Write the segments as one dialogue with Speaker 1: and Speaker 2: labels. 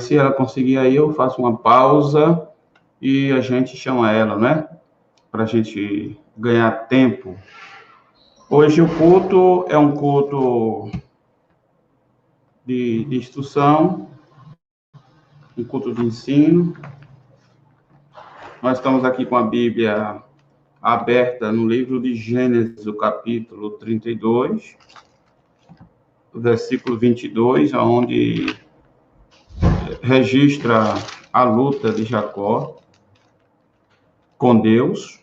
Speaker 1: se ela conseguir aí, eu faço uma pausa e a gente chama ela, né? Para a gente ganhar tempo. Hoje o culto é um culto de instrução, um culto de ensino. Nós estamos aqui com a Bíblia aberta no livro de Gênesis, o capítulo 32, o versículo 22, onde registra a luta de Jacó com Deus,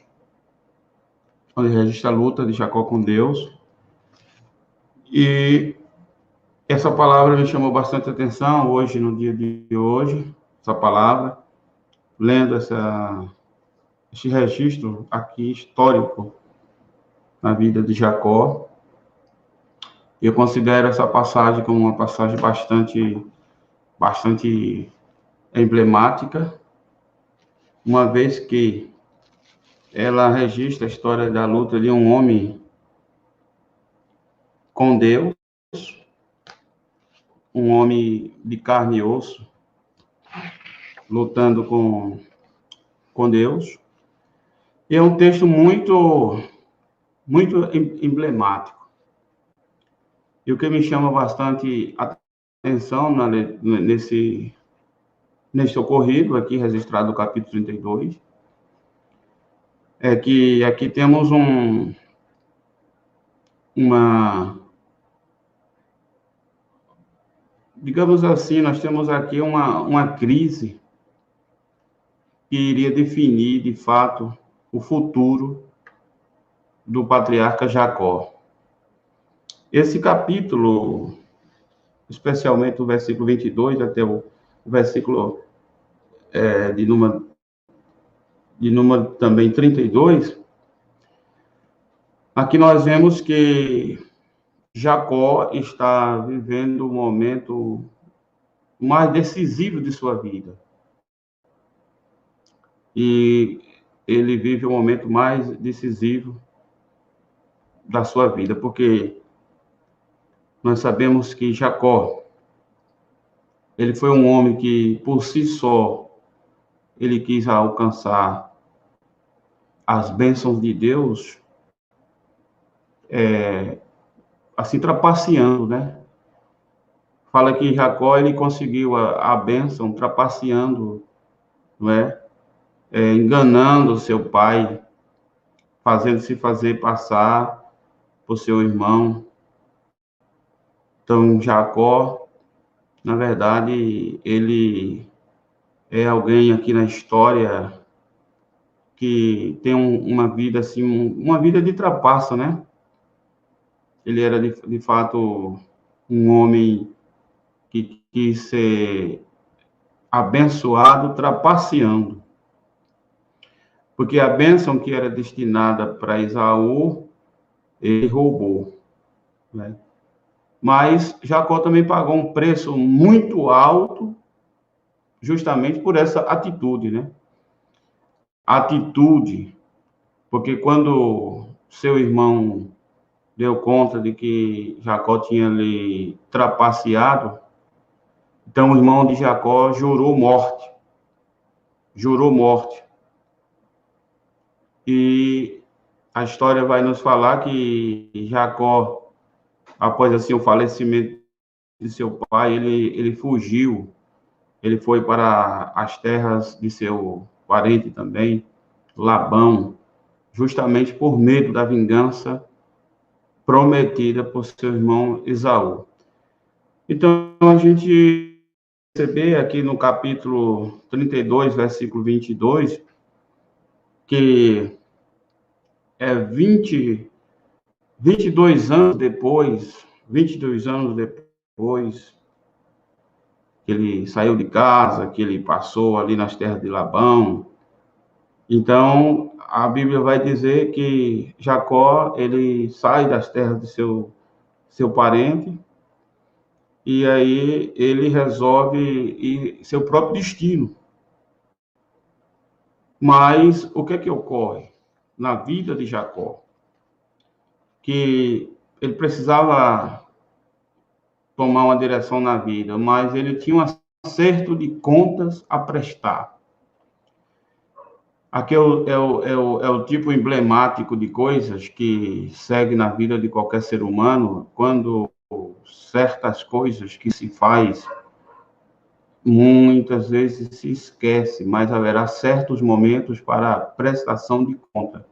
Speaker 1: onde registra a luta de Jacó com Deus. E essa palavra me chamou bastante atenção hoje, no dia de hoje, essa palavra, lendo esse registro aqui histórico na vida de Jacó. Eu considero essa passagem como uma passagem bastante emblemática, uma vez que ela registra a história da luta de um homem com Deus, um homem de carne e osso, lutando com Deus. E é um texto muito emblemático. E o que me chama bastante atenção nesse ocorrido aqui, registrado no capítulo 32, é que aqui temos digamos assim, nós temos aqui uma crise que iria definir, de fato, o futuro do patriarca Jacó. Esse capítulo, especialmente o versículo 22 até o versículo de número também 32, aqui nós vemos que Jacó está vivendo o momento mais decisivo de sua vida. E ele vive o momento mais decisivo da sua vida, porque nós sabemos que Jacó, ele foi um homem que, por si só, ele quis alcançar as bênçãos de Deus, assim, trapaceando, né? Fala que Jacó, ele conseguiu a bênção trapaceando, não é? Enganando seu pai, fazendo-se fazer passar por seu irmão. Então, Jacó, na verdade, ele é alguém aqui na história que tem uma vida assim, uma vida de trapaça, né? Ele era de fato um homem que quis ser abençoado trapaceando, porque a bênção que era destinada para Esaú, ele roubou, né? Mas Jacó também pagou um preço muito alto, justamente por essa atitude, né? Atitude, porque quando seu irmão deu conta de que Jacó tinha lhe trapaceado, então o irmão de Jacó jurou morte. Jurou morte. E a história vai nos falar que Jacó, após assim o falecimento de seu pai, ele fugiu. Ele foi para as terras de seu parente também, Labão, justamente por medo da vingança prometida por seu irmão Esaú. Então, a gente percebe aqui no capítulo 32, versículo 22, que 22 anos depois que ele saiu de casa, que ele passou ali nas terras de Labão. Então, a Bíblia vai dizer que Jacó, ele sai das terras de seu parente, e aí ele resolve ir seu próprio destino. Mas o que é que ocorre na vida de Jacó? Que ele precisava tomar uma direção na vida, mas ele tinha uma acerto de contas a prestar. Aqui é o tipo emblemático de coisas que segue na vida de qualquer ser humano, quando certas coisas que se faz, muitas vezes se esquece, mas haverá certos momentos para a prestação de conta.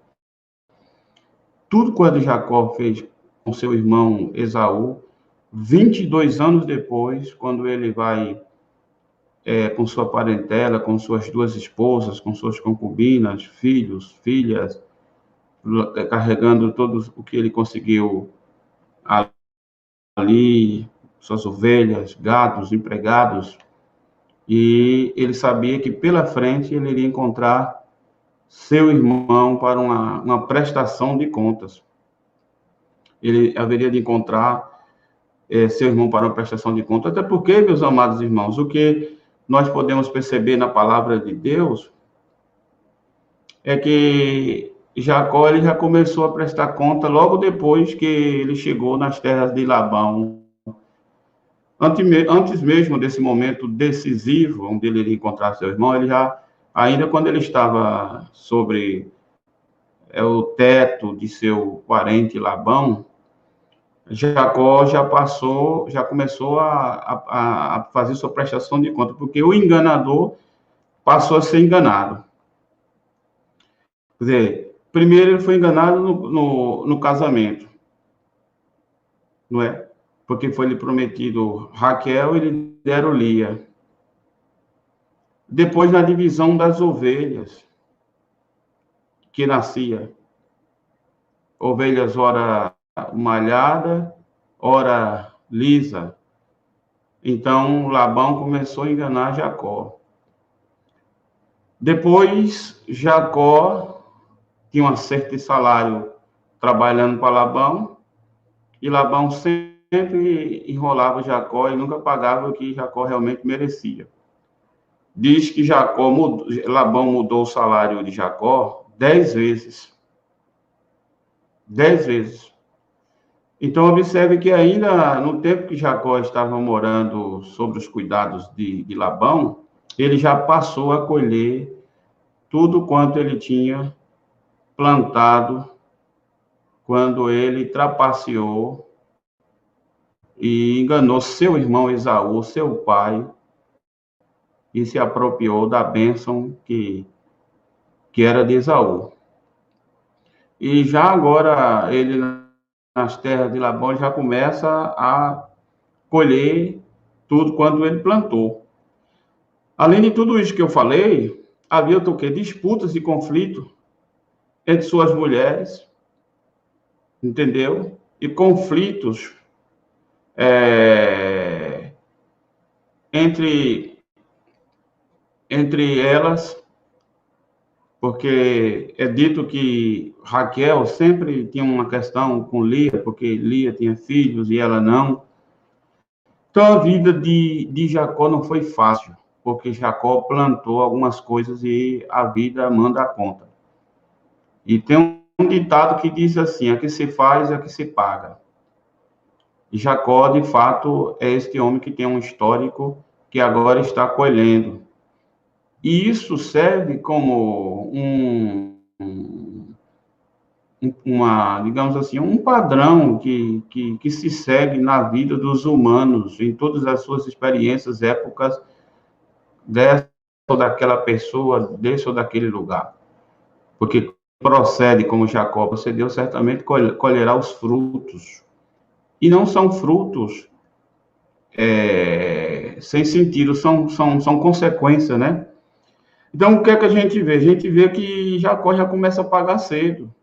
Speaker 1: Tudo quanto Jacó fez com seu irmão Esaú, 22 anos depois, quando ele vai com sua parentela, com suas duas esposas, com suas concubinas, filhos, filhas, carregando tudo o que ele conseguiu ali, suas ovelhas, gados, empregados, e ele sabia que pela frente ele iria encontrar seu irmão para uma prestação de contas. Ele haveria de encontrar seu irmão para uma prestação de contas, até porque, meus amados irmãos, o que nós podemos perceber na palavra de Deus é que Jacó ele já começou a prestar conta logo depois que ele chegou nas terras de Labão. Antes mesmo desse momento decisivo, onde ele iria encontrar seu irmão, ele já, ainda quando ele estava sobre o teto de seu parente Labão, Jacó já começou a fazer sua prestação de conta, porque o enganador passou a ser enganado. Quer dizer, primeiro ele foi enganado no casamento, não é? Porque foi lhe prometido Raquel e lhe deram Lia. Depois, na divisão das ovelhas que nascia, ovelhas ora malhada, ora lisa. Então, Labão começou a enganar Jacó. Depois, Jacó tinha um acerto de salário trabalhando para Labão, e Labão sempre enrolava Jacó e nunca pagava o que Jacó realmente merecia. Diz que Labão mudou o salário de Jacó 10 vezes. 10 vezes. Então, observe que ainda no tempo que Jacó estava morando sob os cuidados de Labão, ele já passou a colher tudo quanto ele tinha plantado quando ele trapaceou e enganou seu irmão Esaú, seu pai, e se apropriou da bênção que era de Esaú. E já agora, ele nas terras de Labão, já começa a colher tudo quando ele plantou. Além de tudo isso que eu falei, havia o quê? Disputas e conflitos entre suas mulheres, entendeu? E conflitos entre elas, porque é dito que Raquel sempre tinha uma questão com Lia, porque Lia tinha filhos e ela não. Então, a vida de Jacó não foi fácil, porque Jacó plantou algumas coisas e a vida manda a conta. E tem um ditado que diz assim: a que se faz, a que se paga. E Jacó, de fato, é este homem que tem um histórico que agora está colhendo. E isso serve como digamos assim, um padrão que se segue na vida dos humanos, em todas as suas experiências, épocas, dessa ou daquela pessoa, desse ou daquele lugar. Porque procede como Jacó procedeu, certamente colherá os frutos. E não são frutos sem sentido, são consequências, né? Então, o que é que a gente vê? A gente vê que Jacó já começa a pagar cedo.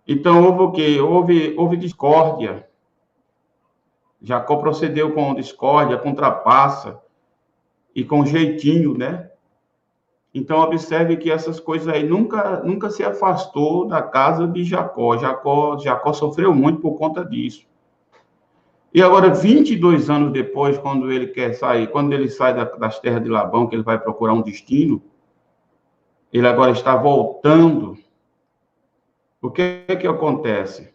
Speaker 1: Então, houve o quê? Houve discórdia. Jacó procedeu com discórdia, com trapaça e com jeitinho, né? Então, observe que essas coisas aí nunca se afastou da casa de Jacó. Jacó sofreu muito por conta disso. E agora, 22 anos depois, quando ele sai das terras de Labão, que ele vai procurar um destino, ele agora está voltando. O que é que acontece?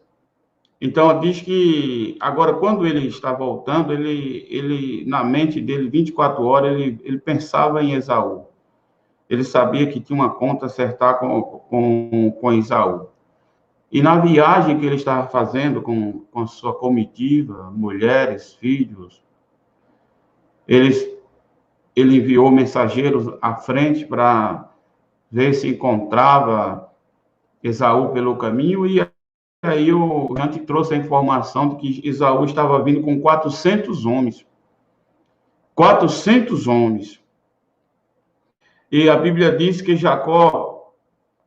Speaker 1: Então, diz que, agora, quando ele está voltando, ele na mente dele, 24 horas, ele pensava em Esaú. Ele sabia que tinha uma conta a acertar com Esaú. E na viagem que ele estava fazendo com sua comitiva, mulheres, filhos, ele enviou mensageiros à frente para ver se encontrava Esaú pelo caminho, e aí o Dante trouxe a informação de que Esaú estava vindo com 400 homens. 400 homens. E a Bíblia diz que Jacó,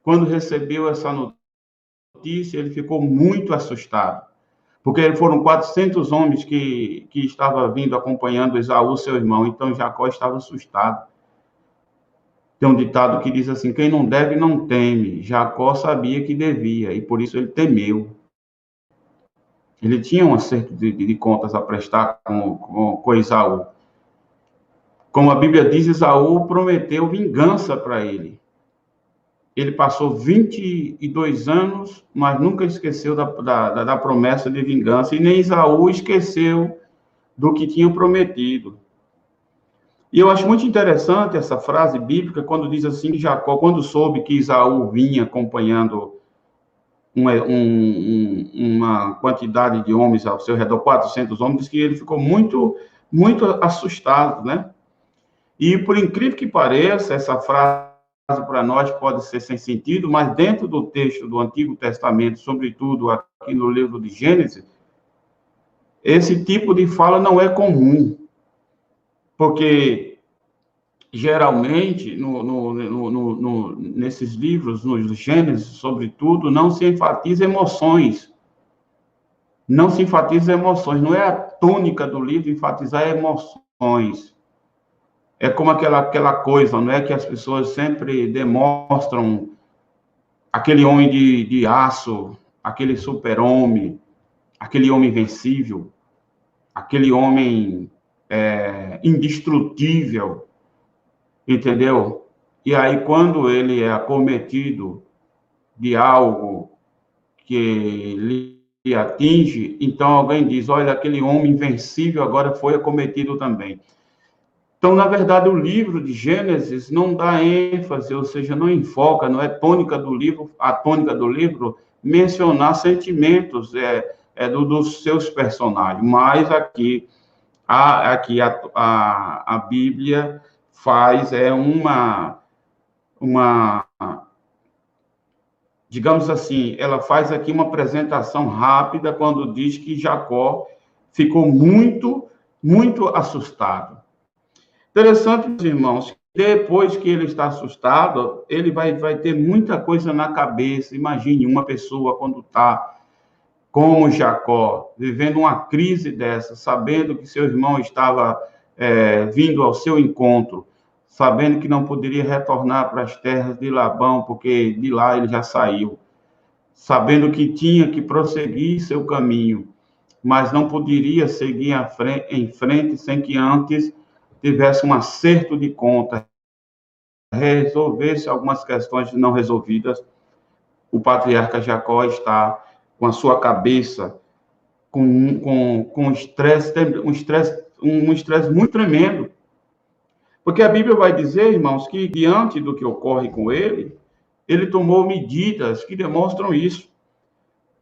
Speaker 1: quando recebeu essa notícia, ele ficou muito assustado, porque foram 400 homens que estavam vindo acompanhando Esaú, seu irmão. Então Jacó estava assustado. Tem um ditado que diz assim: quem não deve não teme. Jacó sabia que devia e por isso ele temeu. Ele tinha um acerto de contas a prestar com Esaú. Como a Bíblia diz, Esaú prometeu vingança para ele. Ele passou 22 anos, mas nunca esqueceu da promessa de vingança, e nem Esaú esqueceu do que tinha prometido. E eu acho muito interessante essa frase bíblica, quando diz assim que Jacó, quando soube que Esaú vinha acompanhando uma quantidade de homens ao seu redor, 400 homens, diz que ele ficou muito, muito assustado, né? E, por incrível que pareça, essa frase para nós pode ser sem sentido, mas dentro do texto do Antigo Testamento, sobretudo aqui no livro de Gênesis, esse tipo de fala não é comum, porque geralmente nesses livros, nos Gênesis, sobretudo, não se enfatiza emoções. Não se enfatiza emoções. Não é a tônica do livro enfatizar emoções. É como aquela coisa, não é, que as pessoas sempre demonstram aquele homem de aço, aquele super-homem, aquele homem invencível, aquele homem indestrutível, entendeu? E aí, quando ele é acometido de algo que lhe atinge, então alguém diz: olha, aquele homem invencível agora foi acometido também. Então, na verdade, o livro de Gênesis não dá ênfase, ou seja, não enfoca, não é tônica do livro, a tônica do livro mencionar sentimentos dos seus personagens, mas aqui a Bíblia faz digamos assim, ela faz aqui uma apresentação rápida quando diz que Jacó ficou muito, muito assustado. Interessante, meus irmãos, depois que ele está assustado, ele vai ter muita coisa na cabeça. Imagine uma pessoa quando está, como Jacó, vivendo uma crise dessa, sabendo que seu irmão estava vindo ao seu encontro, sabendo que não poderia retornar para as terras de Labão, porque de lá ele já saiu, sabendo que tinha que prosseguir seu caminho, mas não poderia seguir em frente sem que antes tivesse um acerto de conta, resolvesse algumas questões não resolvidas. O patriarca Jacó está com a sua cabeça com estresse, um estresse muito tremendo. Porque a Bíblia vai dizer, irmãos, que diante do que ocorre com ele, ele tomou medidas que demonstram isso.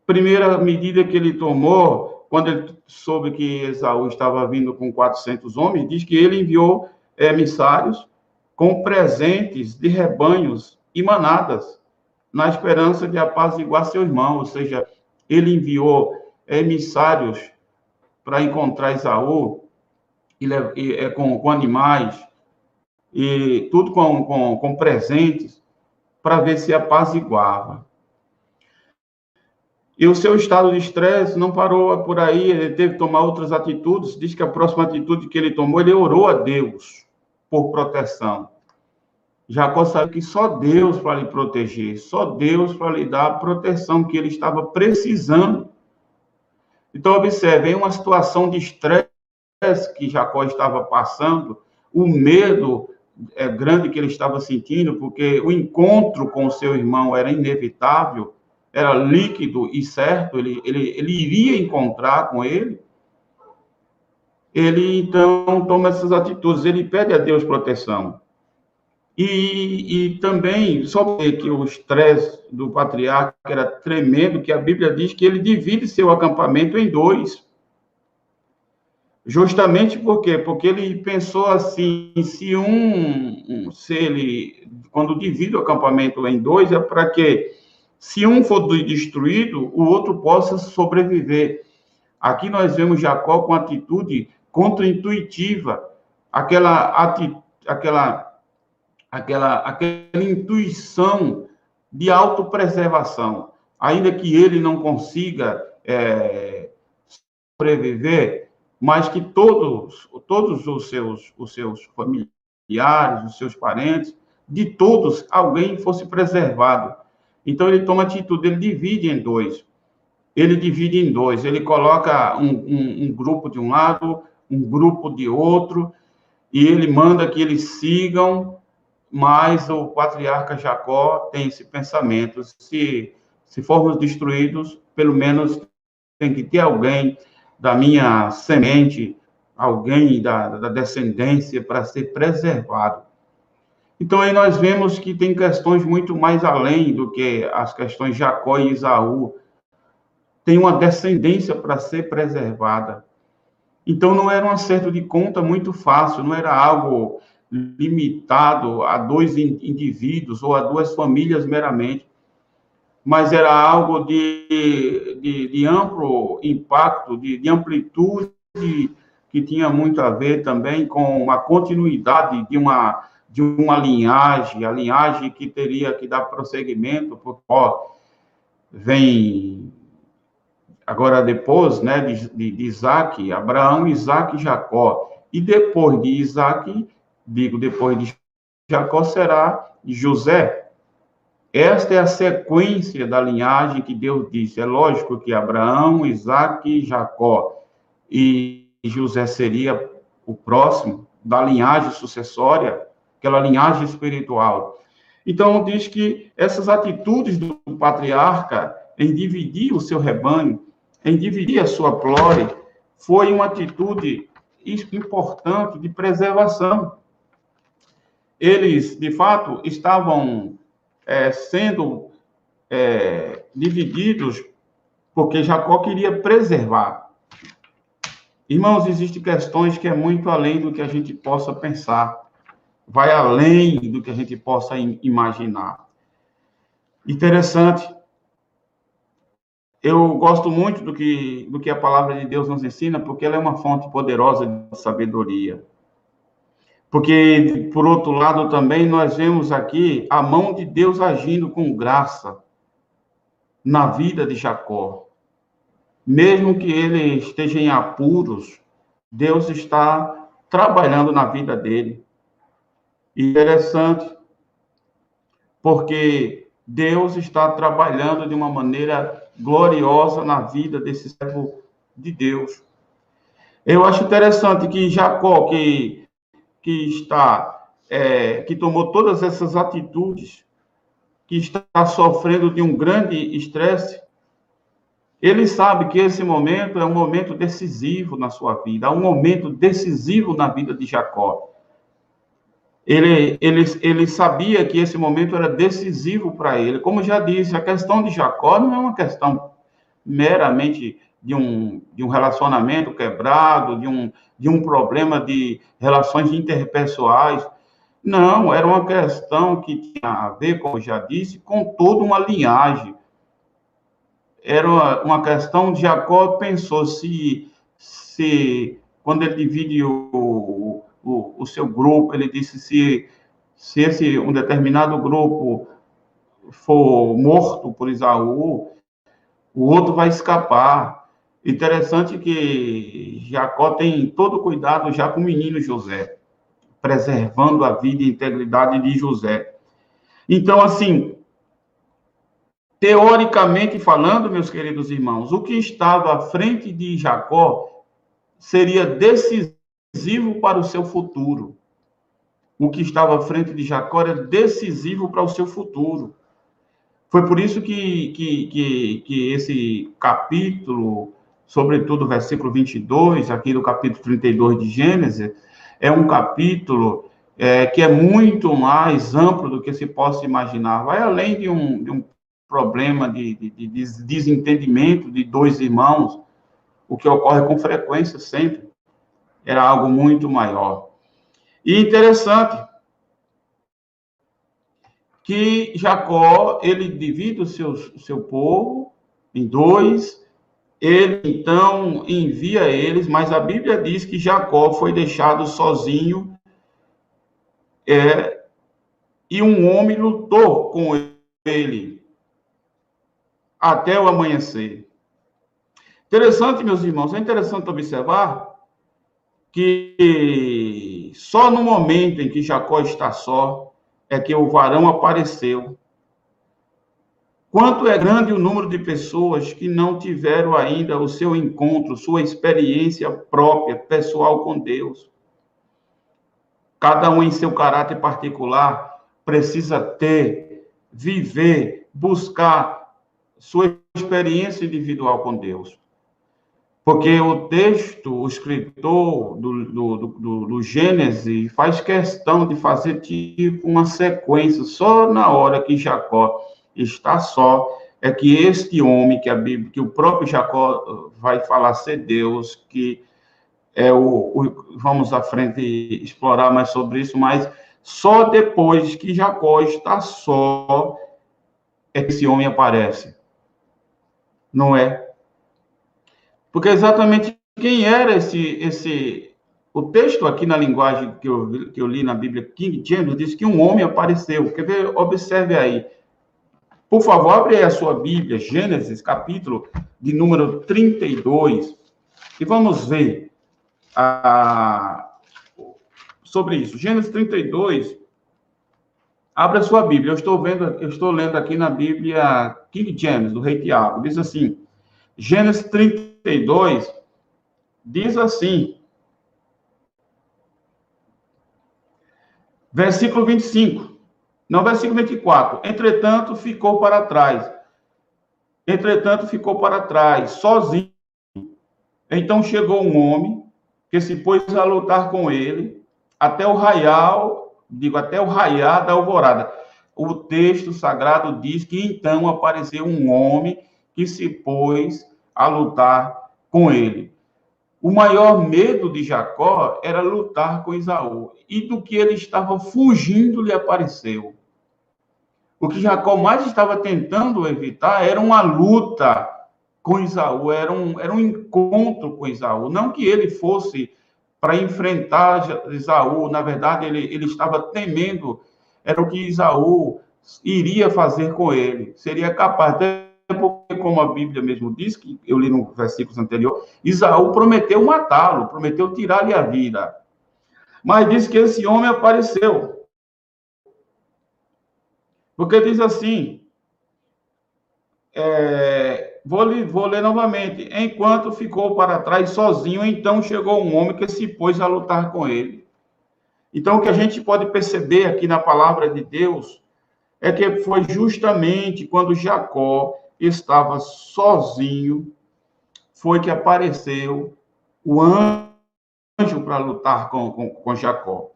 Speaker 1: Primeira medida que ele tomou, quando ele soube que Esaú estava vindo com 400 homens, diz que ele enviou emissários com presentes de rebanhos e manadas, na esperança de apaziguar seu irmão. Ou seja, ele enviou emissários para encontrar Esaú com animais, e tudo com presentes, para ver se apaziguava. E o seu estado de estresse não parou por aí, ele teve que tomar outras atitudes. Diz que a próxima atitude que ele tomou, ele orou a Deus por proteção. Jacó sabe que só Deus para lhe proteger, só Deus para lhe dar a proteção que ele estava precisando. Então, observe, em uma situação de estresse que Jacó estava passando, o medo grande que ele estava sentindo, porque o encontro com o seu irmão era inevitável, era líquido e certo, ele iria encontrar com ele, ele então toma essas atitudes, ele pede a Deus proteção. E também, só que o estresse do patriarca era tremendo, que a Bíblia diz que ele divide seu acampamento em dois. Justamente por quê? Porque ele pensou assim, se ele, quando divide o acampamento em dois, é para que, se um for destruído, o outro possa sobreviver. Aqui nós vemos Jacó com atitude contraintuitiva, aquela intuição de autopreservação. Ainda que ele não consiga sobreviver, mas que todos os seus familiares, os seus parentes, de todos, alguém fosse preservado. Então, ele toma atitude, ele divide em dois. Ele coloca um grupo de um lado, um grupo de outro, e ele manda que eles sigam, mas o patriarca Jacó tem esse pensamento: se formos destruídos, pelo menos tem que ter alguém da minha semente, alguém da descendência para ser preservado. Então, aí nós vemos que tem questões muito mais além do que as questões de Jacó e Esaú. Tem uma descendência para ser preservada. Então, não era um acerto de conta muito fácil, não era algo limitado a dois indivíduos ou a duas famílias meramente, mas era algo de amplo impacto, de amplitude, que tinha muito a ver também com a continuidade de uma linhagem, a linhagem que teria que dar prosseguimento, porque vem agora depois, né, de Isaac, Abraão, Isaac e Jacó, e depois de Isaac, depois de Jacó será José. Esta é a sequência da linhagem que Deus disse. É lógico que Abraão, Isaac e Jacó, e José seria o próximo da linhagem sucessória, aquela linhagem espiritual. Então, diz que essas atitudes do patriarca em dividir o seu rebanho, em dividir a sua prole, foi uma atitude importante de preservação. Eles, de fato, estavam sendo divididos porque Jacó queria preservar. Irmãos, existem questões que é muito além do que a gente possa pensar, vai além do que a gente possa imaginar. Interessante. Eu gosto muito do que a palavra de Deus nos ensina, porque ela é uma fonte poderosa de sabedoria. Porque, por outro lado, também nós vemos aqui a mão de Deus agindo com graça na vida de Jacó. Mesmo que ele esteja em apuros, Deus está trabalhando na vida dele. Interessante, porque Deus está trabalhando de uma maneira gloriosa na vida desse servo de Deus. Eu acho interessante que Jacó, que tomou todas essas atitudes, que está sofrendo de um grande estresse, ele sabe que esse momento é um momento decisivo na sua vida, é um momento decisivo na vida de Jacó. Ele sabia que esse momento era decisivo para ele. Como já disse, a questão de Jacó não é uma questão meramente de um relacionamento quebrado, de um problema de relações interpessoais. Não, era uma questão que tinha a ver, como já disse, com toda uma linhagem. Era uma questão de Jacó pensou se quando ele divide o seu grupo, ele disse se um determinado grupo for morto por Esaú, o outro vai escapar. Interessante que Jacó tem todo cuidado já com o menino José, preservando a vida e integridade de José. Então, assim, teoricamente falando, meus queridos irmãos, o que estava à frente de Jacó seria decisivo para o seu futuro. O que estava à frente de Jacó era decisivo para o seu futuro. Foi por isso que esse capítulo, sobretudo o versículo 22, aqui do capítulo 32 de Gênesis, é um capítulo que é muito mais amplo do que se possa imaginar. Vai além de um problema de desentendimento de dois irmãos, o que ocorre com frequência sempre. Era algo muito maior. E interessante que Jacó, ele divide o seu povo em dois, ele então envia eles, mas a Bíblia diz que Jacó foi deixado sozinho, e um homem lutou com ele até o amanhecer. Interessante, meus irmãos, é interessante observar que só no momento em que Jacó está só é que o varão apareceu. Quanto é grande o número de pessoas que não tiveram ainda o seu encontro, sua experiência própria, pessoal com Deus. Cada um em seu caráter particular precisa ter, viver, buscar sua experiência individual com Deus. Porque o texto, o escritor do Gênesis faz questão de fazer tipo uma sequência, só na hora que Jacó está só, é que este homem, que a Bíblia, que o próprio Jacó vai falar ser Deus, que é vamos à frente explorar mais sobre isso, mas só depois que Jacó está só é que esse homem aparece. Não é? Porque exatamente quem era o texto aqui na linguagem que eu li na Bíblia King James diz que um homem apareceu. Quer ver? Observe aí. Por favor, abre aí a sua Bíblia, Gênesis, capítulo de número 32, e vamos ver sobre isso. Gênesis 32, abre a sua Bíblia. Eu estou lendo aqui na Bíblia King James, do Rei Tiago. Diz assim, Gênesis 32, diz assim, versículo 25, não, versículo 24. Entretanto, ficou para trás, sozinho. Então chegou um homem que se pôs a lutar com ele até o raiar da alvorada. O texto sagrado diz que então apareceu um homem que se pôs a lutar com ele. O maior medo de Jacó era lutar com Esaú. E do que ele estava fugindo, lhe apareceu. O que Jacó mais estava tentando evitar era uma luta com Esaú, era um encontro com Esaú. Não que ele fosse para enfrentar Esaú, na verdade, ele estava temendo, era o que Esaú iria fazer com ele. Seria capaz, até porque, como a Bíblia mesmo diz, que eu li no versículo anterior, Esaú prometeu matá-lo, prometeu tirar-lhe a vida. Mas diz que esse homem apareceu. Porque diz assim, vou ler novamente. Enquanto ficou para trás sozinho, então chegou um homem que se pôs a lutar com ele. Então, o que a gente pode perceber aqui na palavra de Deus é que foi justamente quando Jacó estava sozinho, foi que apareceu o anjo para lutar com Jacó.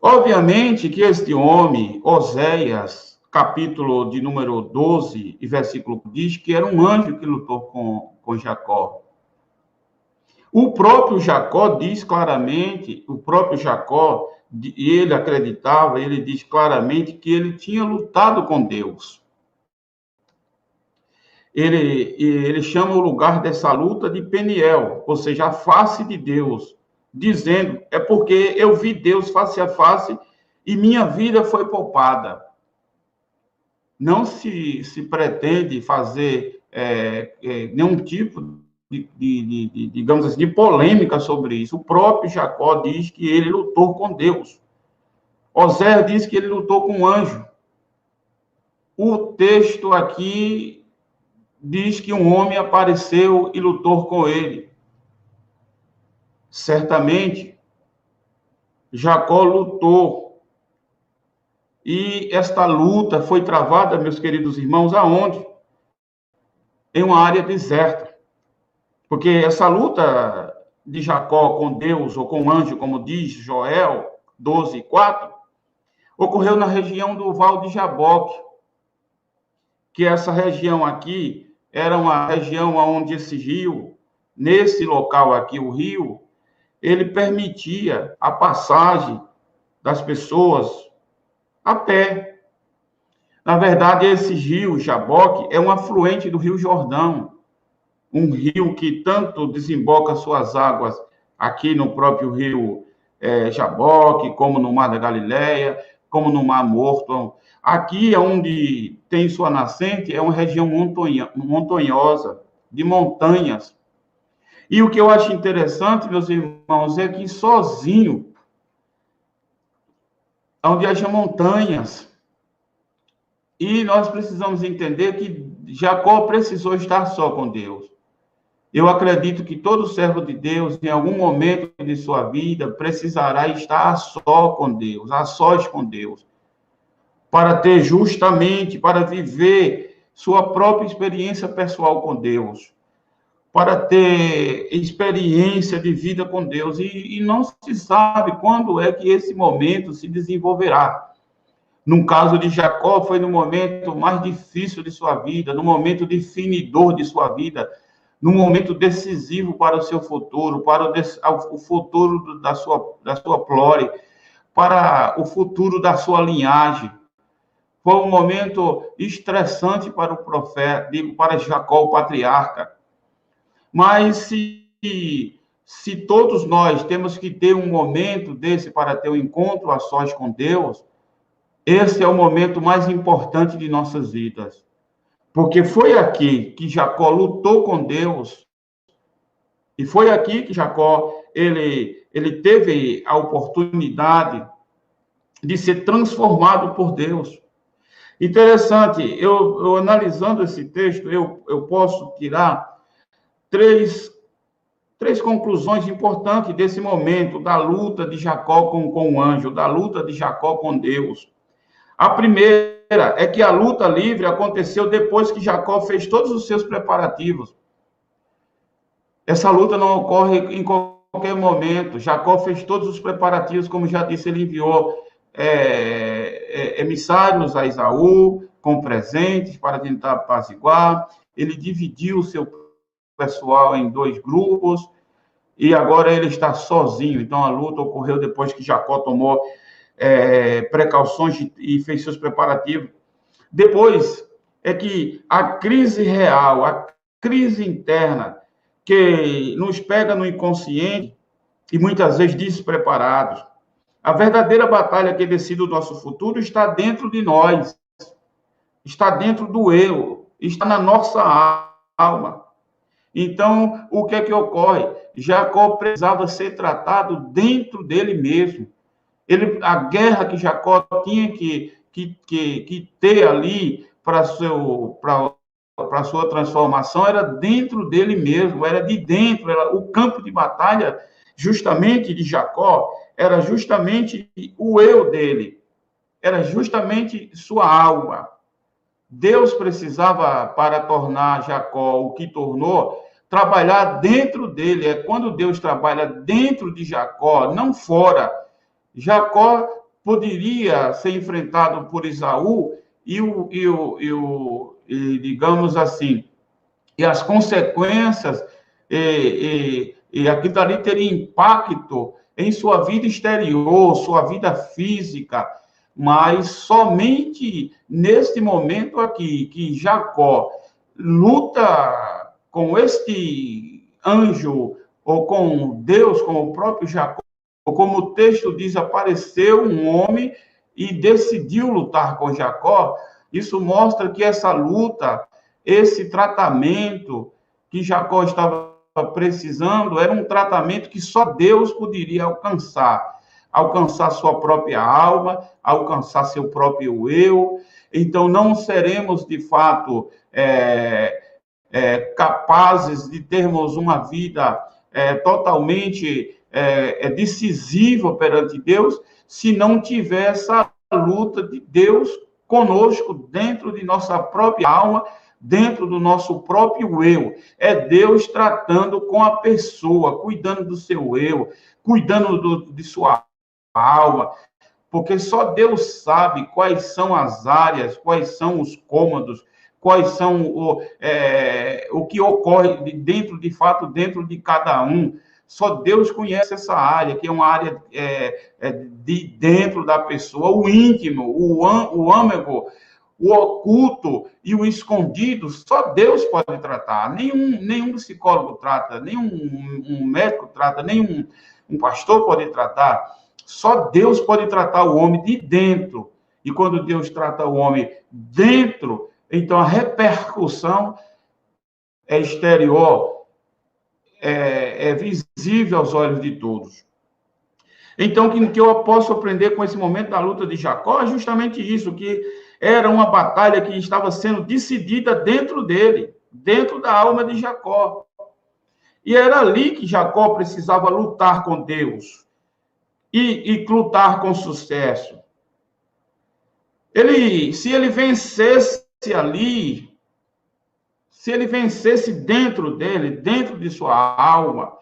Speaker 1: Obviamente que este homem, Oséias, capítulo de número 12 e versículo, diz que era um anjo que lutou com Jacó. O próprio Jacó diz claramente, ele acreditava, ele diz claramente que ele tinha lutado com Deus. Ele chama o lugar dessa luta de Peniel, ou seja, a face de Deus, dizendo, é porque eu vi Deus face a face e minha vida foi poupada. Não se pretende fazer nenhum tipo digamos assim, de polêmica sobre isso. O próprio Jacó diz que ele lutou com Deus. Oséias diz que ele lutou com um anjo. O texto aqui diz que um homem apareceu e lutou com ele. Certamente, Jacó lutou. E esta luta foi travada, meus queridos irmãos, aonde? Em uma área deserta. Porque essa luta de Jacó com Deus, ou com o anjo, como diz Joel 12:4, ocorreu na região do Val de Jaboque, que essa região aqui era uma região onde esse rio, nesse local aqui, o rio, ele permitia a passagem das pessoas a pé. Na verdade, esse rio Jaboque é um afluente do Rio Jordão, um rio que tanto desemboca suas águas aqui no próprio rio Jaboque, como no Mar da Galileia, como no Mar Morto. Aqui, onde tem sua nascente, é uma região montanhosa, de montanhas. E o que eu acho interessante, meus irmãos, é que sozinho, onde haja montanhas, e nós precisamos entender que Jacó precisou estar só com Deus. Eu acredito que todo servo de Deus, em algum momento de sua vida, precisará estar a só com Deus, a sós com Deus, para ter justamente, para viver sua própria experiência pessoal com Deus, para ter experiência de vida com Deus. E não se sabe quando é que esse momento se desenvolverá. No caso de Jacó, foi no momento mais difícil de sua vida, no momento definidor de sua vida, no momento decisivo para o seu futuro, para o futuro da sua prole, para o futuro da sua linhagem. Foi um momento estressante para o profeta, digo, para Jacó, o patriarca. Mas se todos nós temos que ter um momento desse para ter um encontro a sós com Deus, esse é o momento mais importante de nossas vidas. Porque foi aqui que Jacó lutou com Deus, e foi aqui que Jacó ele teve a oportunidade de ser transformado por Deus. Interessante, eu analisando esse texto, eu posso tirar três conclusões importantes desse momento, da luta de Jacó com o anjo, da luta de Jacó com Deus. A primeira é que a luta livre aconteceu depois que Jacó fez todos os seus preparativos. Essa luta não ocorre em qualquer momento. Jacó fez todos os preparativos, como já disse, ele enviou emissários a Esaú com presentes para tentar apaziguar. Ele dividiu o seu pessoal em 2 grupos e agora ele está sozinho. Então a luta ocorreu depois que Jacó tomou precauções e fez seus preparativos. Depois é que a crise real, a crise interna, que nos pega no inconsciente e muitas vezes despreparados. A verdadeira batalha que decide o nosso futuro está dentro de nós, está dentro do eu, está na nossa alma. Então, o que é que ocorre? Jacó precisava ser tratado dentro dele mesmo. A guerra que Jacó tinha que ter ali para a sua transformação era dentro dele mesmo, era de dentro, o campo de batalha justamente de Jacó, era justamente o eu dele, era justamente sua alma. Deus precisava, para tornar Jacó o que tornou, trabalhar dentro dele. É quando Deus trabalha dentro de Jacó, não fora. Jacó poderia ser enfrentado por Esaú digamos assim, e as consequências e aquilo dali teria impacto em sua vida exterior, sua vida física, mas somente neste momento aqui que Jacó luta com este anjo ou com Deus, com o próprio Jacó, como o texto diz, apareceu um homem e decidiu lutar com Jacó. Isso mostra que essa luta, esse tratamento que Jacó estava precisando, era um tratamento que só Deus poderia alcançar sua própria alma, alcançar seu próprio eu. Então, não seremos, de fato, capazes de termos uma vida totalmente decisiva perante Deus, se não tiver essa luta de Deus conosco, dentro de nossa própria alma, dentro do nosso próprio eu. É Deus tratando com a pessoa, cuidando do seu eu, cuidando de sua alma, porque só Deus sabe quais são as áreas, quais são os cômodos, quais são o que ocorre dentro, de fato, dentro de cada um. Só Deus conhece essa área, que é uma área de dentro da pessoa, o íntimo, o âmago, o oculto e o escondido. Só Deus pode tratar. Nenhum psicólogo trata, nenhum médico trata, nenhum pastor pode tratar. Só Deus pode tratar o homem de dentro. E quando Deus trata o homem dentro, então a repercussão é exterior, é visível aos olhos de todos. Então, o que eu posso aprender com esse momento da luta de Jacó é justamente isso, que era uma batalha que estava sendo decidida dentro dele, dentro da alma de Jacó. E era ali que Jacó precisava lutar com Deus e lutar com sucesso. Se ele vencesse ali, se ele vencesse dentro dele, dentro de sua alma,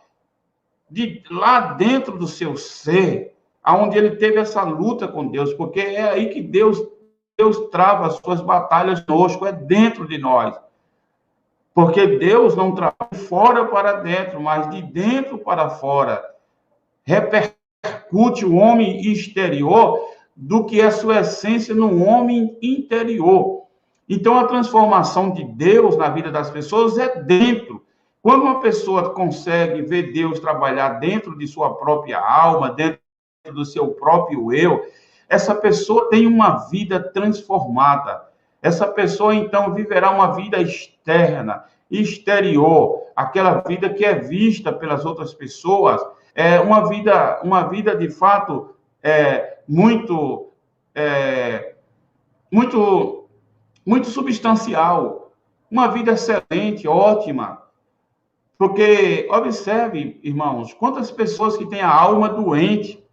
Speaker 1: lá dentro do seu ser, aonde ele teve essa luta com Deus, porque é aí que Deus trava as suas batalhas conosco, é dentro de nós. Porque Deus não trabalha de fora para dentro, mas de dentro para fora. Repercute o homem exterior do que é a sua essência no homem interior. Então, a transformação de Deus na vida das pessoas é dentro. Quando uma pessoa consegue ver Deus trabalhar dentro de sua própria alma, dentro do seu próprio eu, essa pessoa tem uma vida transformada. Essa pessoa, então, viverá uma vida externa, exterior, aquela vida que é vista pelas outras pessoas, uma vida de fato, muito substancial, uma vida excelente, ótima. Porque, observe, irmãos, quantas pessoas que têm a alma doente,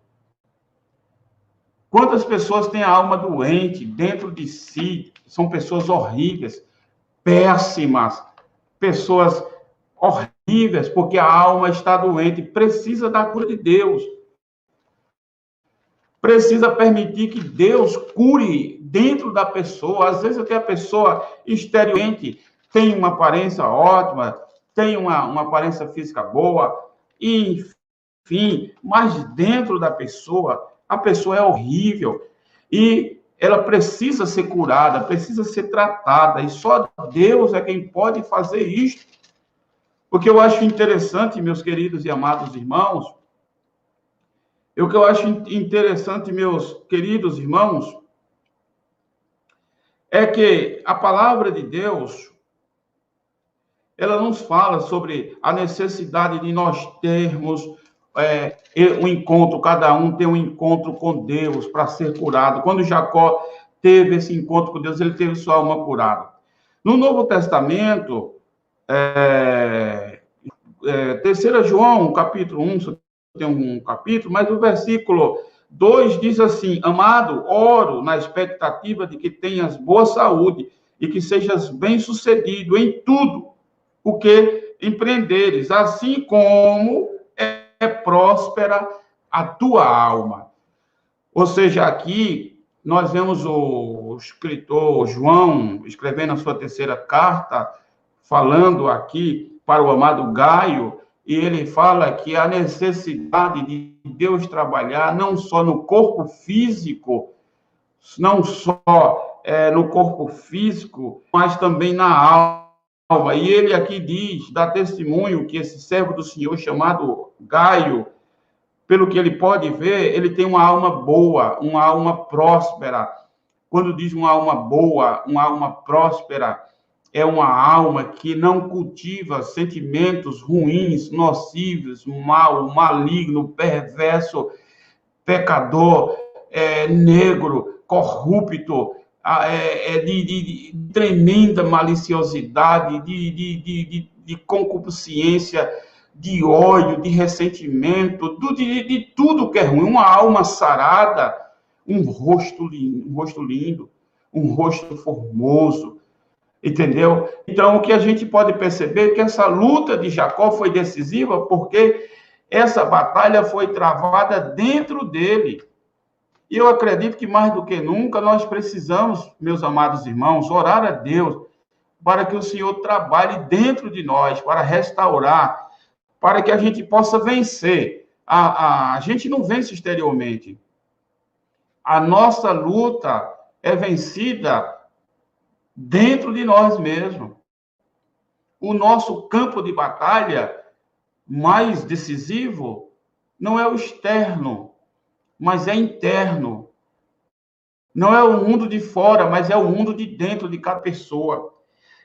Speaker 1: quantas pessoas têm a alma doente dentro de si, são pessoas horríveis, péssimas, pessoas horríveis, porque a alma está doente, precisa da cura de Deus. Precisa permitir que Deus cure dentro da pessoa. Às vezes até a pessoa exteriormente tem uma aparência ótima, tem uma aparência física boa, enfim, mas dentro da pessoa, a pessoa é horrível e ela precisa ser curada, precisa ser tratada, e só Deus é quem pode fazer isso. O que eu acho interessante, meus queridos e amados irmãos, o que eu acho interessante, meus queridos irmãos, é que a palavra de Deus, ela nos fala sobre a necessidade de nós termos um encontro, cada um tem um encontro com Deus para ser curado. Quando Jacó teve esse encontro com Deus, ele teve sua alma curada. No Novo Testamento, 3 João, capítulo 1, só tem um capítulo, mas o versículo 2 diz assim: amado, oro na expectativa de que tenhas boa saúde e que sejas bem-sucedido em tudo o que empreenderes, assim como é próspera a tua alma. Ou seja, aqui nós vemos o escritor João escrevendo a sua terceira carta, falando aqui para o amado Gaio, e ele fala que a necessidade de Deus trabalhar não só no corpo físico, não só no corpo físico, mas também na alma. E ele aqui dá testemunho que esse servo do Senhor chamado Gaio, pelo que ele pode ver, ele tem uma alma boa, uma alma próspera. Quando diz uma alma boa, uma alma próspera, é uma alma que não cultiva sentimentos ruins, nocivos, mal, maligno, perverso, pecador, negro, corrupto, de tremenda maliciosidade, de concupiscência, de ódio, de ressentimento, de tudo que é ruim. Uma alma sarada, um rosto lindo, um rosto formoso, entendeu? Então, o que a gente pode perceber é que essa luta de Jacó foi decisiva porque essa batalha foi travada dentro dele. E eu acredito que mais do que nunca nós precisamos, meus amados irmãos, orar a Deus para que o Senhor trabalhe dentro de nós, para restaurar, para que a gente possa vencer. A gente não vence exteriormente. A nossa luta é vencida dentro de nós mesmos. O nosso campo de batalha mais decisivo não é o externo, mas é interno. Não é o mundo de fora, mas é o mundo de dentro de cada pessoa.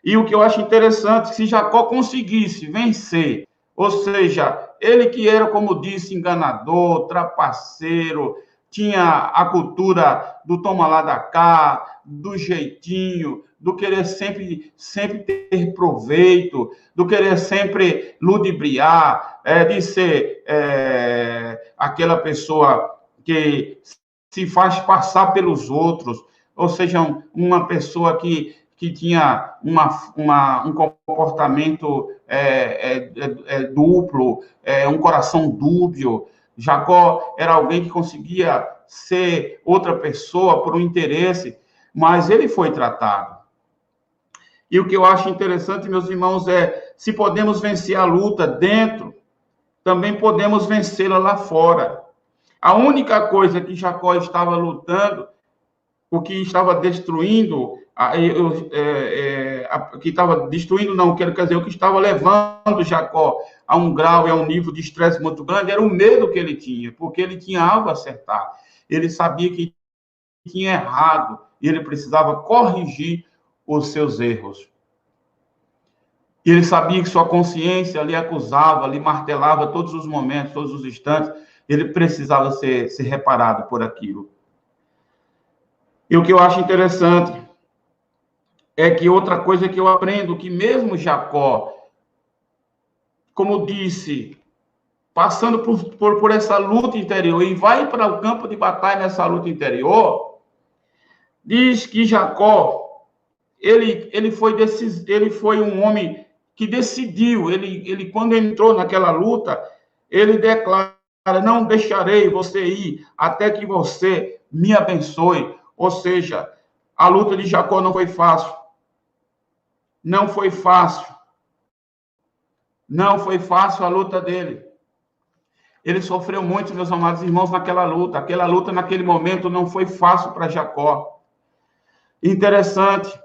Speaker 1: E o que eu acho interessante, se Jacó conseguisse vencer, ou seja, ele que era, como disse, enganador, trapaceiro, tinha a cultura do toma lá da cá, do jeitinho, do querer sempre ter proveito, do querer sempre ludibriar, de ser aquela pessoa que se faz passar pelos outros, ou seja, uma pessoa que tinha um comportamento duplo, um coração dúbio. Jacó era alguém que conseguia ser outra pessoa por um interesse, mas ele foi tratado. E o que eu acho interessante, meus irmãos, é se podemos vencer a luta dentro, também podemos vencê-la lá fora. A única coisa que Jacó estava lutando, o que estava destruindo, que estava destruindo, não, quer dizer, o que estava levando Jacó a um grau e a um nível de estresse muito grande, era o medo que ele tinha, porque ele tinha algo a acertar. Ele sabia que tinha errado e ele precisava corrigir os seus erros. E ele sabia que sua consciência lhe acusava, lhe martelava todos os momentos, todos os instantes. Ele precisava ser reparado por aquilo. E o que eu acho interessante é que outra coisa que eu aprendo, que mesmo Jacó, como disse, passando por essa luta interior e vai para o campo de batalha nessa luta interior, diz que Jacó, ele foi um homem que decidiu, ele quando entrou naquela luta, ele declara: não deixarei você ir até que você me abençoe. Ou seja, a luta de Jacó não foi fácil. Não foi fácil. Não foi fácil a luta dele. Ele sofreu muito, meus amados irmãos, naquela luta. Aquela luta, naquele momento, não foi fácil para Jacó. Interessante.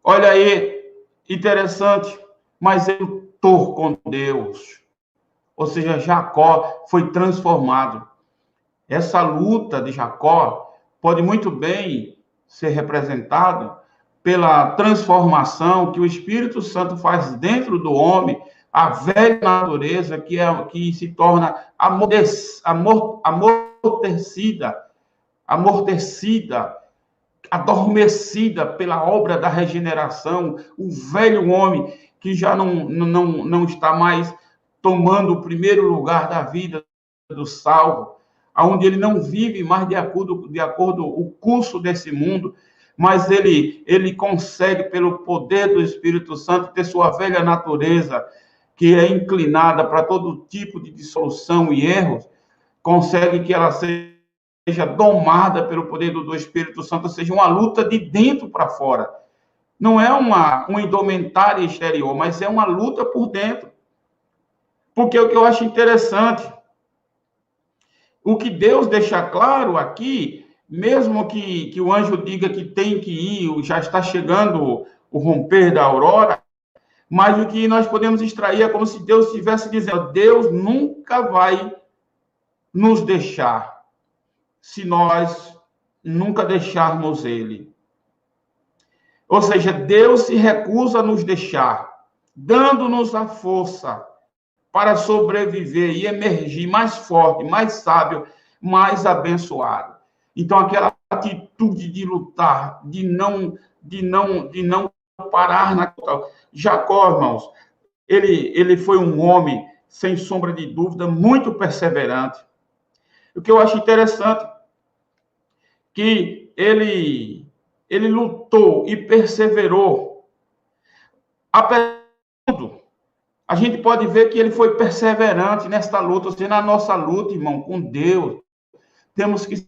Speaker 1: Olha aí, interessante. Mas ele lutou com Deus. Ou seja, Jacó foi transformado. Essa luta de Jacó pode muito bem ser representado pela transformação que o Espírito Santo faz dentro do homem, a velha natureza que se torna amortecida, adormecida pela obra da regeneração, o velho homem que já não está mais tomando o primeiro lugar da vida do salvo, onde ele não vive mais de acordo o curso desse mundo, mas ele consegue, pelo poder do Espírito Santo, ter sua velha natureza, que é inclinada para todo tipo de dissolução e erros, consegue que ela seja domada pelo poder do Espírito Santo, ou seja, uma luta de dentro para fora. Não é uma indumentária exterior, mas é uma luta por dentro. Porque o que eu acho interessante, o que Deus deixa claro aqui, mesmo que o anjo diga que tem que ir, já está chegando o romper da aurora, mas o que nós podemos extrair é como se Deus estivesse dizendo: Deus nunca vai nos deixar se nós nunca deixarmos Ele. Ou seja, Deus se recusa a nos deixar, dando-nos a força para sobreviver e emergir mais forte, mais sábio, mais abençoado. Então, aquela atitude de lutar, de não parar na... Jacó, irmãos, ele foi um homem, sem sombra de dúvida, muito perseverante. O que eu acho interessante que ele lutou e perseverou. Apesar de tudo, a gente pode ver que ele foi perseverante nesta luta, ou seja, na nossa luta, irmão, com Deus, temos que ser.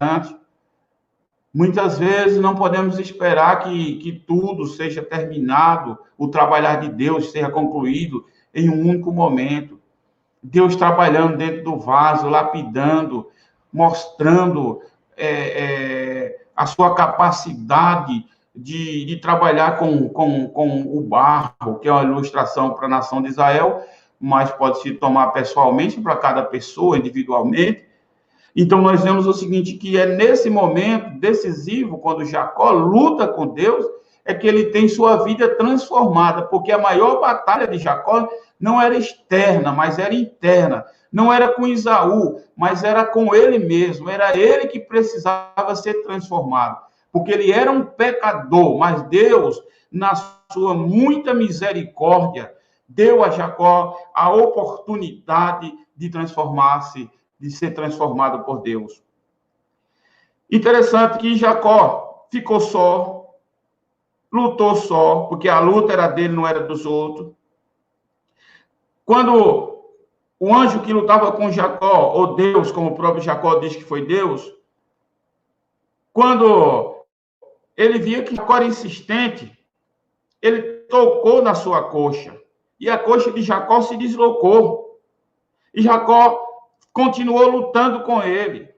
Speaker 1: Muitas vezes não podemos esperar que tudo seja terminado, o trabalhar de Deus seja concluído em um único momento. Deus trabalhando dentro do vaso, lapidando, mostrando a sua capacidade de trabalhar com o barro, que é uma ilustração para a nação de Israel, mas pode se tomar pessoalmente para cada pessoa, individualmente. Então, nós vemos o seguinte, que é nesse momento decisivo, quando Jacó luta com Deus, é que ele tem sua vida transformada, porque a maior batalha de Jacó não era externa, mas era interna. Não era com Esaú, mas era com ele mesmo. Era ele que precisava ser transformado, porque ele era um pecador, mas Deus, na sua muita misericórdia, deu a Jacó a oportunidade de transformar-se, de ser transformado por Deus. Interessante que Jacó ficou só, lutou só, porque a luta era dele, não era dos outros. Quando o anjo que lutava com Jacó, ou Deus, como o próprio Jacó diz que foi Deus, quando ele via que Jacó era insistente, ele tocou na sua coxa, e a coxa de Jacó se deslocou. E Jacó continuou lutando com ele.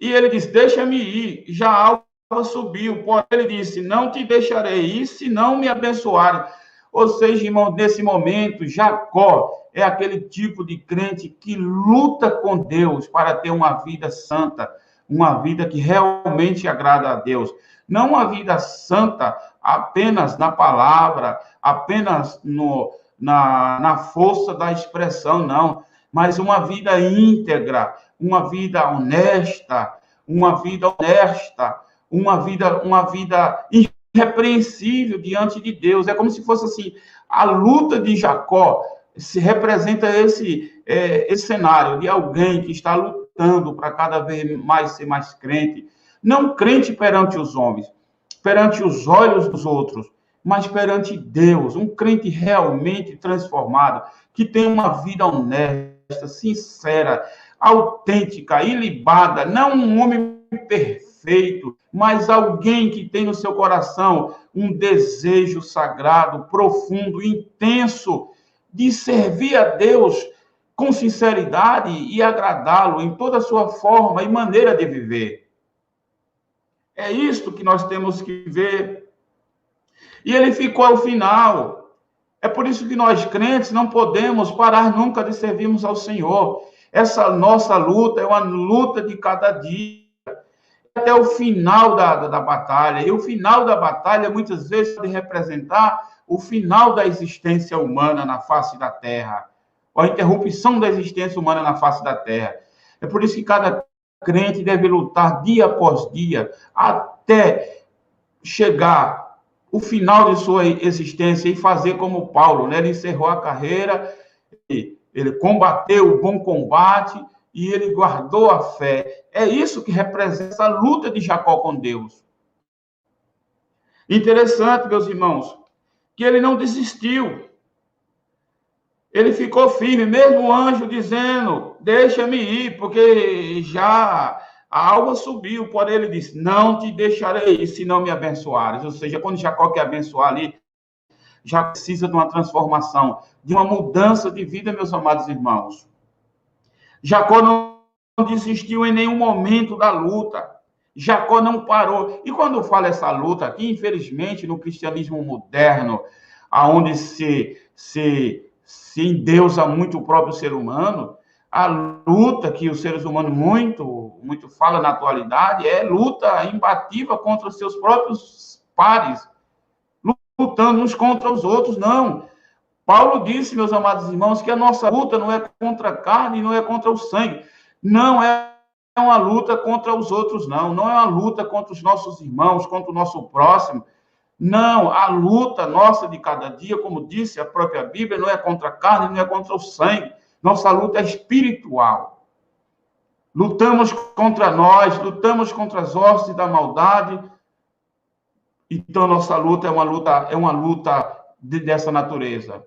Speaker 1: E ele disse, deixa-me ir. Já a alva subiu. Porém, ele disse, não te deixarei ir, se não me abençoarem. Ou seja, irmão, nesse momento, Jacó é aquele tipo de crente que luta com Deus para ter uma vida santa, uma vida que realmente agrada a Deus. Não uma vida santa apenas na palavra, apenas na força da expressão, não. Mas uma vida íntegra, uma vida honesta, uma vida irrepreensível diante de Deus. É como se fosse assim, a luta de Jacó se representa esse cenário de alguém que está lutando para cada vez mais ser mais crente. Não crente perante os homens, perante os olhos dos outros, mas perante Deus, um crente realmente transformado, que tem uma vida honesta, sincera, autêntica, ilibada, não um homem perfeito, mas alguém que tem no seu coração um desejo sagrado, profundo, intenso, de servir a Deus com sinceridade e agradá-lo em toda a sua forma e maneira de viver. É isto que nós temos que ver. E ele ficou ao final. É por isso que nós, crentes, não podemos parar nunca de servirmos ao Senhor. Essa nossa luta é uma luta de cada dia, até o final da batalha. E o final da batalha, muitas vezes, pode representar o final da existência humana na face da Terra, ou a interrupção da existência humana na face da Terra. É por isso que cada crente deve lutar dia após dia, até chegar o final de sua existência e fazer como Paulo, né? Ele encerrou a carreira, ele combateu o bom combate e ele guardou a fé. É isso que representa a luta de Jacó com Deus. Interessante, meus irmãos, que ele não desistiu. Ele ficou firme, mesmo o anjo dizendo, deixa-me ir, porque já a alva subiu. Porém, ele disse, não te deixarei, se não me abençoares. Ou seja, quando Jacó quer abençoar ali, já precisa de uma transformação, de uma mudança de vida, meus amados irmãos. Jacó não desistiu em nenhum momento da luta. Jacó não parou. E quando eu falo essa luta aqui, infelizmente, no cristianismo moderno, onde se endeusa muito o próprio ser humano, a luta que os seres humanos muito falam na atualidade é luta imbatível contra os seus próprios pares, lutando uns contra os outros. Não. Paulo disse, meus amados irmãos, que a nossa luta não é contra a carne, não é contra o sangue. Não é uma luta contra os outros, não. Não é uma luta contra os nossos irmãos, contra o nosso próximo. Não, a luta nossa de cada dia, como disse a própria Bíblia, não é contra a carne, não é contra o sangue. Nossa luta é espiritual. Lutamos contra nós, lutamos contra as hostes da maldade. Então, nossa luta é uma luta dessa natureza.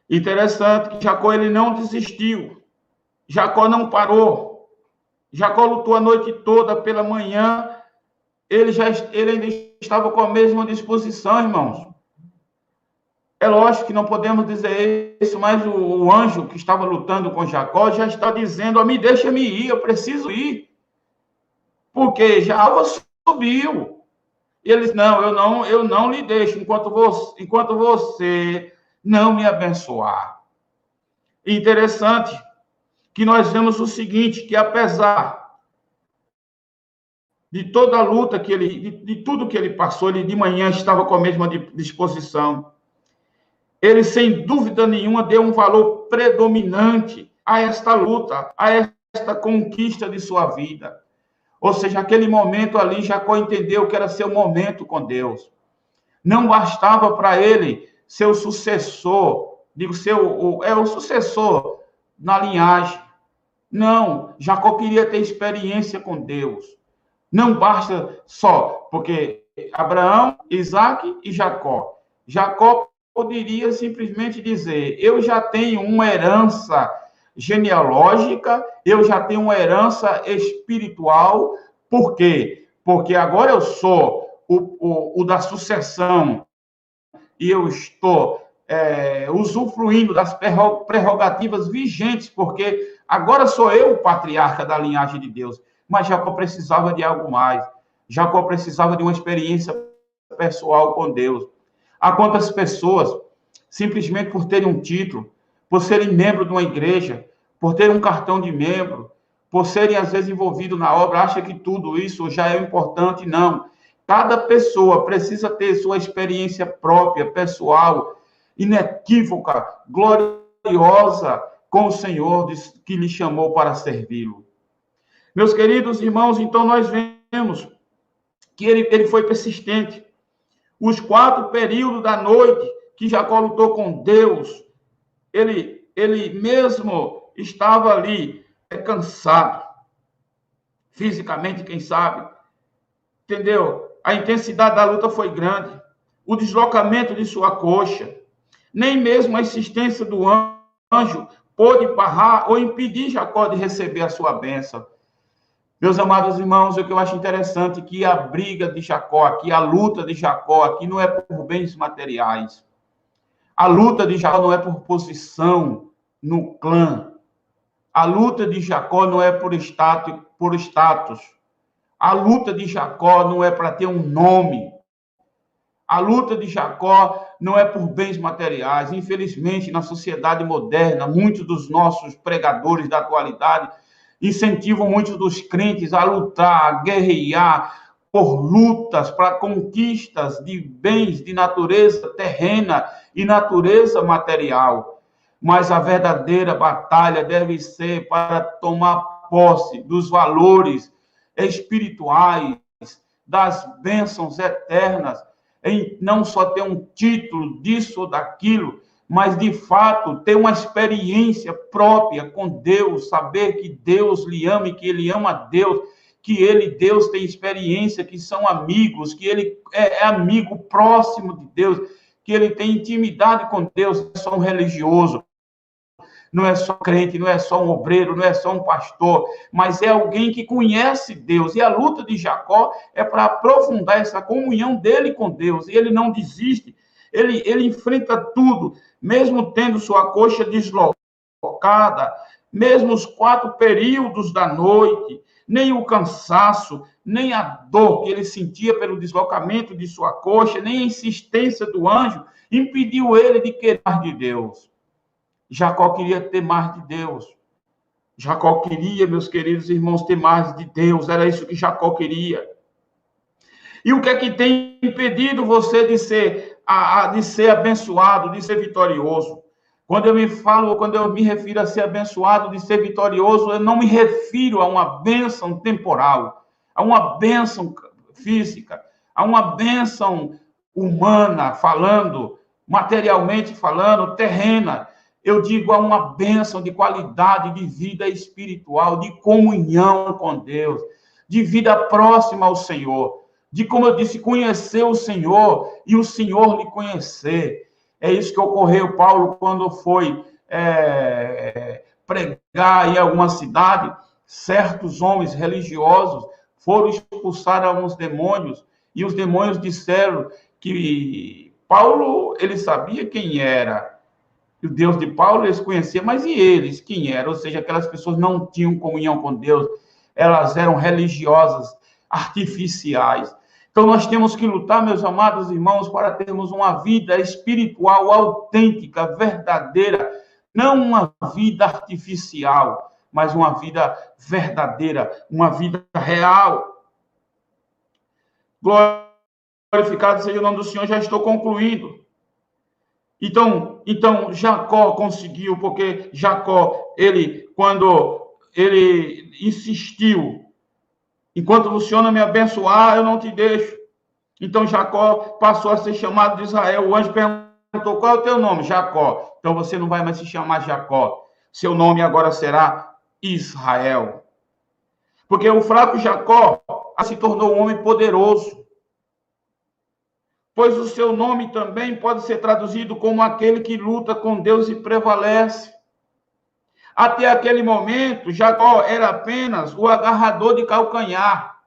Speaker 1: Interessante que Jacó ele não desistiu. Jacó não parou. Jacó lutou a noite toda, pela manhã, ele ainda estava com a mesma disposição, irmãos. É lógico que não podemos dizer isso, mas o anjo que estava lutando com Jacó já está dizendo: me deixa-me ir, eu preciso ir. Porque já a água subiu. E eles: não, eu não lhe deixo enquanto você não me abençoar. Interessante que nós vemos o seguinte, que apesar de toda a luta de tudo que ele passou, ele de manhã estava com a mesma disposição. Ele, sem dúvida nenhuma, deu um valor predominante a esta luta, a esta conquista de sua vida. Ou seja, aquele momento ali, Jacó entendeu que era seu momento com Deus. Não bastava para ele ser o sucessor, o sucessor na linhagem. Não, Jacó queria ter experiência com Deus. Não basta só, porque Abraão, Isaac e Jacó. Jacó poderia simplesmente dizer: eu já tenho uma herança genealógica, eu já tenho uma herança espiritual. Por quê? Porque agora eu sou o da sucessão e eu estou usufruindo das prerrogativas vigentes, porque agora sou eu o patriarca da linhagem de Deus. Mas Jacó precisava de algo mais. Jacó precisava de uma experiência pessoal com Deus. Há quantas pessoas, simplesmente por terem um título, por serem membro de uma igreja, por terem um cartão de membro, por serem, às vezes, envolvidos na obra, acha que tudo isso já é importante? Não. Cada pessoa precisa ter sua experiência própria, pessoal, inequívoca, gloriosa com o Senhor que lhe chamou para servi-lo. Meus queridos irmãos, então nós vemos que ele foi persistente. Os 4 períodos da noite que Jacó lutou com Deus, ele mesmo estava ali cansado, fisicamente, quem sabe, entendeu? A intensidade da luta foi grande, o deslocamento de sua coxa, nem mesmo a insistência do anjo pôde barrar ou impedir Jacó de receber a sua bênção. Meus amados irmãos, o que eu acho interessante é que a briga de Jacó aqui, a luta de Jacó aqui não é por bens materiais. A luta de Jacó não é por posição no clã. A luta de Jacó não é por status. A luta de Jacó não é para ter um nome. A luta de Jacó não é por bens materiais. Infelizmente, na sociedade moderna, muitos dos nossos pregadores da atualidade incentivam muitos dos crentes a lutar, a guerrear por lutas, para conquistas de bens de natureza terrena e natureza material. Mas a verdadeira batalha deve ser para tomar posse dos valores espirituais, das bênçãos eternas, em não só ter um título disso ou daquilo, mas, de fato, ter uma experiência própria com Deus, saber que Deus lhe ama e que ele ama a Deus, que Deus, tem experiência, que são amigos, que ele é amigo próximo de Deus, que ele tem intimidade com Deus, não é só um religioso, não é só crente, não é só um obreiro, não é só um pastor, mas é alguém que conhece Deus. E a luta de Jacó é para aprofundar essa comunhão dele com Deus, e ele não desiste, ele enfrenta tudo, mesmo tendo sua coxa deslocada, mesmo os 4 períodos da noite, nem o cansaço, nem a dor que ele sentia pelo deslocamento de sua coxa, nem a insistência do anjo, impediu ele de querer mais de Deus. Jacó queria ter mais de Deus. Jacó queria, meus queridos irmãos, ter mais de Deus. Era isso que Jacó queria. E o que é que tem impedido você de ser abençoado, de ser vitorioso? Quando eu me refiro a ser abençoado, de ser vitorioso, eu não me refiro a uma bênção temporal, a uma bênção física, a uma bênção humana, falando, materialmente falando, terrena. eu digo, a uma bênção de qualidade de vida espiritual, de comunhão com Deus, de vida próxima ao Senhor, de, como eu disse, conhecer o Senhor e o Senhor lhe conhecer. É isso que ocorreu, Paulo, quando foi pregar em alguma cidade, certos homens religiosos foram expulsar alguns demônios, e os demônios disseram que Paulo, ele sabia quem era, o Deus de Paulo eles conheciam, mas e eles, quem eram? Ou seja, aquelas pessoas não tinham comunhão com Deus, elas eram religiosas, artificiais. Então, nós temos que lutar, meus amados irmãos, para termos uma vida espiritual autêntica, verdadeira, não uma vida artificial, mas uma vida verdadeira, uma vida real. Glorificado seja o nome do Senhor, já estou concluindo. Então, Jacó conseguiu, porque Jacó, quando ele insistiu, enquanto o Senhor não me abençoar, eu não te deixo. Então, Jacó passou a ser chamado de Israel. O anjo perguntou, qual é o teu nome? Jacó. Então, você não vai mais se chamar Jacó. Seu nome agora será Israel. Porque o fraco Jacó se tornou um homem poderoso. Pois o seu nome também pode ser traduzido como aquele que luta com Deus e prevalece. Até aquele momento, Jacó era apenas o agarrador de calcanhar.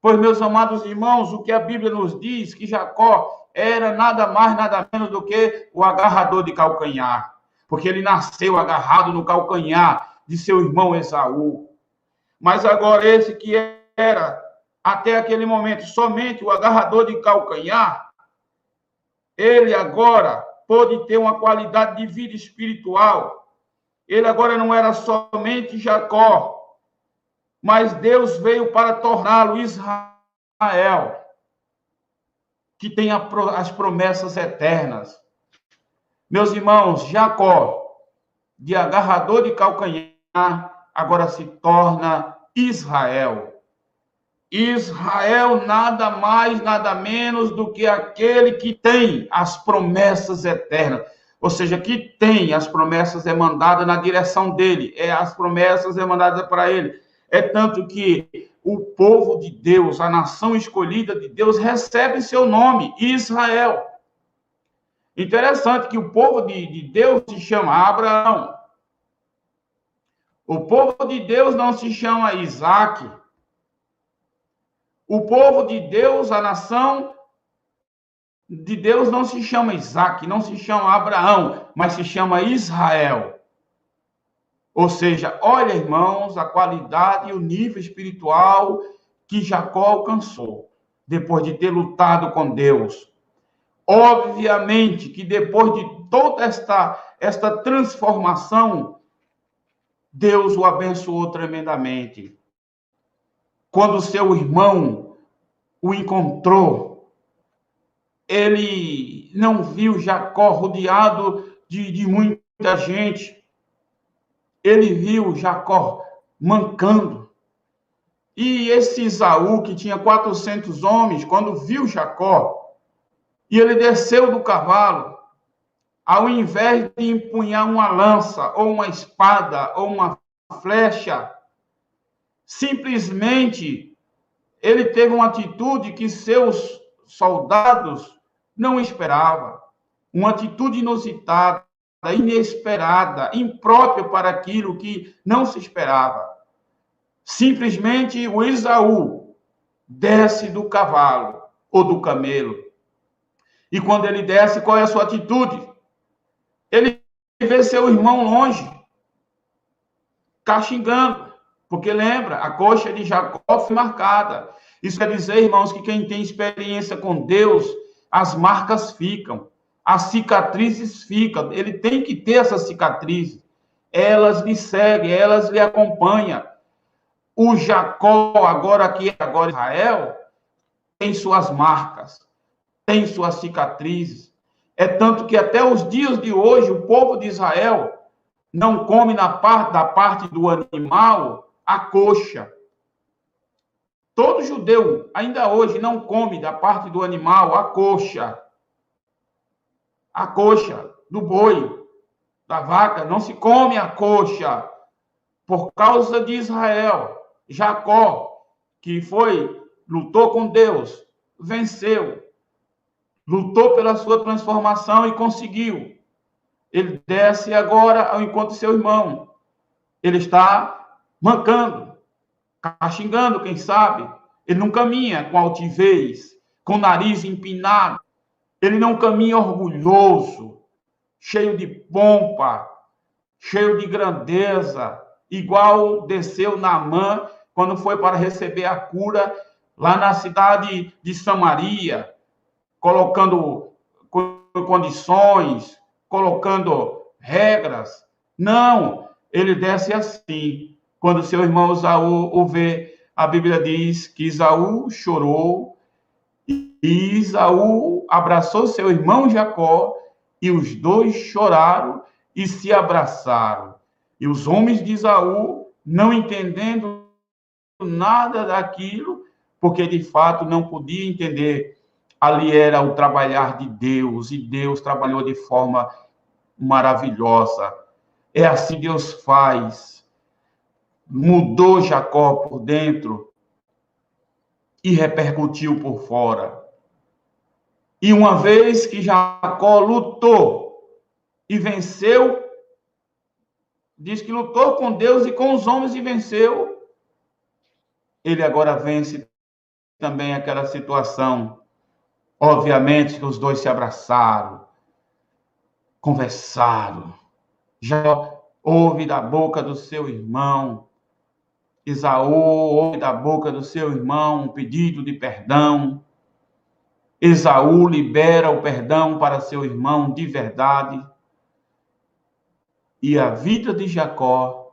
Speaker 1: Pois, meus amados irmãos, o que a Bíblia nos diz, que Jacó era nada mais, nada menos do que o agarrador de calcanhar. Porque ele nasceu agarrado no calcanhar de seu irmão Esaú. Mas agora esse que era, até aquele momento, somente o agarrador de calcanhar, ele agora pôde ter uma qualidade de vida espiritual. Ele agora não era somente Jacó, mas Deus veio para torná-lo Israel, que tem as promessas eternas. Meus irmãos, Jacó, de agarrador de calcanhar, agora se torna Israel. Israel nada mais, nada menos do que aquele que tem as promessas eternas. Ou seja, que tem as promessas emandadas na direção dele. As promessas emandadas para ele. É tanto que o povo de Deus, a nação escolhida de Deus, recebe seu nome, Israel. Interessante que o povo de Deus se chama Abraão. O povo de Deus não se chama Isaac. O povo de Deus, a nação de Deus não se chama Isaac, não se chama Abraão, mas se chama Israel. Ou seja, olha, irmãos, a qualidade e o nível espiritual que Jacó alcançou, depois de ter lutado com Deus. Obviamente que depois de toda esta transformação, Deus o abençoou tremendamente. Quando seu irmão o encontrou, ele não viu Jacó rodeado de muita gente. Ele viu Jacó mancando. E esse Esaú, que tinha 400 homens, quando viu Jacó, e ele desceu do cavalo, ao invés de empunhar uma lança, ou uma espada, ou uma flecha, simplesmente ele teve uma atitude que seus soldados não esperavam. Uma atitude inusitada, inesperada, imprópria para aquilo que não se esperava. Simplesmente o Esaú desce do cavalo ou do camelo. E quando ele desce, qual é a sua atitude? Ele vê seu irmão longe, caxingando. Porque lembra, a coxa de Jacó foi marcada. Isso quer dizer, irmãos, que quem tem experiência com Deus, as marcas ficam, as cicatrizes ficam. Ele tem que ter essas cicatrizes. Elas lhe seguem, elas lhe acompanham. O Jacó, agora Israel, tem suas marcas, tem suas cicatrizes. É tanto que até os dias de hoje, o povo de Israel não come da parte do animal a coxa. Todo judeu, ainda hoje, não come da parte do animal a coxa. A coxa do boi, da vaca, não se come a coxa. Por causa de Israel, Jacó, que lutou com Deus, venceu, lutou pela sua transformação e conseguiu. Ele desce agora ao encontro de seu irmão. Ele está mancando, xingando, quem sabe. Ele não caminha com altivez, com o nariz empinado. Ele não caminha orgulhoso, cheio de pompa, cheio de grandeza, igual desceu Naamã quando foi para receber a cura lá na cidade de Samaria, colocando condições, colocando regras. Não, ele desce assim. Quando seu irmão Esaú o vê, a Bíblia diz que Esaú chorou e Esaú abraçou seu irmão Jacó e os dois choraram e se abraçaram. E os homens de Esaú, não entendendo nada daquilo, porque de fato não podia entender, ali era o trabalhar de Deus, e Deus trabalhou de forma maravilhosa. É assim que Deus faz. Mudou Jacó por dentro e repercutiu por fora. E uma vez que Jacó lutou e venceu, diz que lutou com Deus e com os homens e venceu, ele agora vence também aquela situação. Obviamente que os dois se abraçaram, conversaram. Já ouve da boca do seu irmão, Esaú ouve da boca do seu irmão um pedido de perdão. Esaú libera o perdão para seu irmão de verdade. E a vida de Jacó